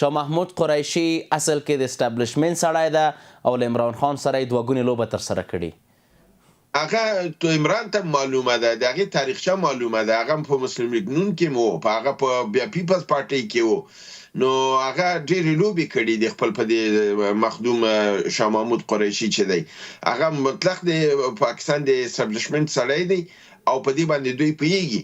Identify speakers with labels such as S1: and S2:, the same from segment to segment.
S1: شاه محمود قریشي اصل کې د اسټابلیشمنټ سړی ده او له عمران خان سره یې دوه ګونې لوبه ترسره کړې.
S2: هغه تو عمران ته معلومه ده، د هغې تاریخچه معلومه ده. هغه په مسلم لیګ نون کې مو، په هغه په بیا پیپلز پارټۍ کې و. نو هغه ډېرې لوبې کړي د خپل په دې مخدوم شاه محمود قریشي چې دی. هغه مطلق د پاکستان د اسټابلیشمنټ سړی دی او په دې باندې دوی پوهېږي.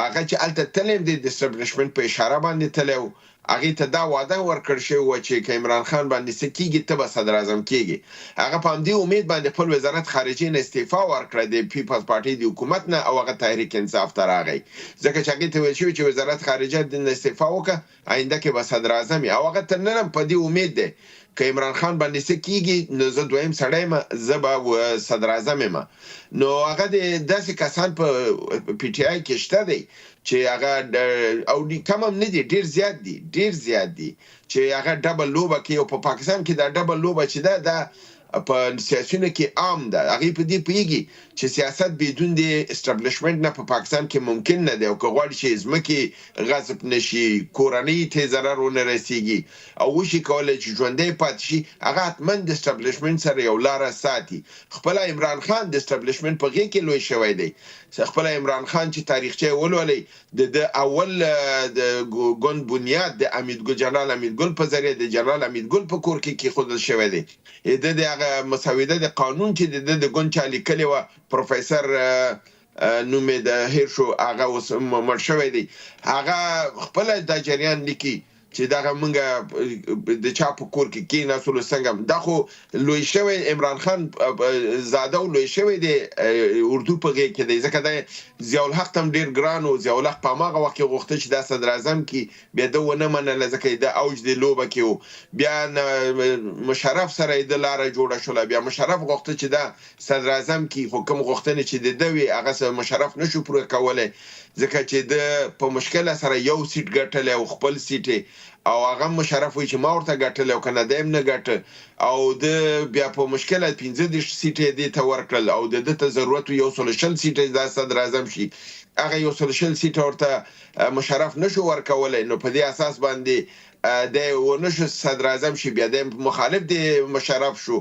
S2: هغه چې هلته تللی دی د اسټابلیشمنټ په اشاره باندې تللی و. هغې ته دا وعده ورکړل شوې وه چې که عمران خان باندې څه کېږي ته به صدر اعظم کېږي. هغه په همدې امید باندې خپل وزارت خارجې نه استعفا ورکړه د پیپلز پارټۍ د حکومت نه او هغه تحریک انصاف ته راغی، ځکه چې هغې ته ویل شوي چې وزارت خارجه نه استعفا وکړه آینده کې به صدر اعظم وي، او هغه تر نن هم په دې امید دی که عمران خان باندې څه کېږي نو زه دویم سړی یم، زه به صدر اعظم یم. نو هغه د داسې کسان په پی ټي آی کې شته دی چې هغه او کم هم نه دي، ډېر زیات دي چې هغه ډبل لوبه کوي. او په پاکستان کې دا ډبل لوبه چې ده په سیاسیونو کې عام ده. هغې په دې پوهېږي چې سیاست بدون د اسټابلیشمنټ نه په پاکستان کې ممکن نه دی، او که غواړي چې ځمکې غصب نشي، کورنۍ ته ضرر ونه رسېږي او وشي کولی چې ژوندی پاتې شي، هغه حتما د اسټابلیشمنټ سره یو لاره ساتي. خپله عمران خان د اسټابلیشمنټ په غېږ کې لوی شوی دی. خپله عمران خان چې تاریخچه یې ولولئ، د اول د ګوند بنیاد د جنرال امیدګل په ذریعه د جنرال امیدګل په کور کې کېښودل شوی دی. د هغه مسوده د قانون چې د ګوند چا لیکلې وه، پروفیسر نوم یې د هیر شو، هغه اوس مړ شوی دی. هغه خپله دا جریان لیکي چې دغه مونږه د چا په کور کې کېناستلو څنګه. دا خو لوی شوی عمران خان زاده و لوی شوی دی اردو په غېږ کې دی، ځکه دا ضیاءالحق ته هم ډېر ګران و. ضیاءالحق په هماغه وخت کې غوښته چې دا صدر اعظم کړي، بیا ده ونه منله ځکه د اوج د لوبه کې و. بیا مشرف سره یې د لاره جوړه شوله، بیا مشرف غوښته چې دا صدر اعظم کړي، خو کوم غوښتنې چې د ده وي هغه مشرف نشو پوره کولی، ځکه چې ده په مشکله سره یو سیټ ګټلی او خپل سیټ او هغه مشرف وي چې ما ورته ګټلی او که نه دی هم نه ګټه، او ده بیا په مشکله 15 سیټه دې ته ورکړل او د ده ته ضرورت و 120 سیټه دا صدر اعظم شي. هغه 120 سیټه ورته مشرف نشو ورکولی، نو په دې اساس باندې د ونشو صدر اعظم شي، بیا د مخالف د مشرف شو.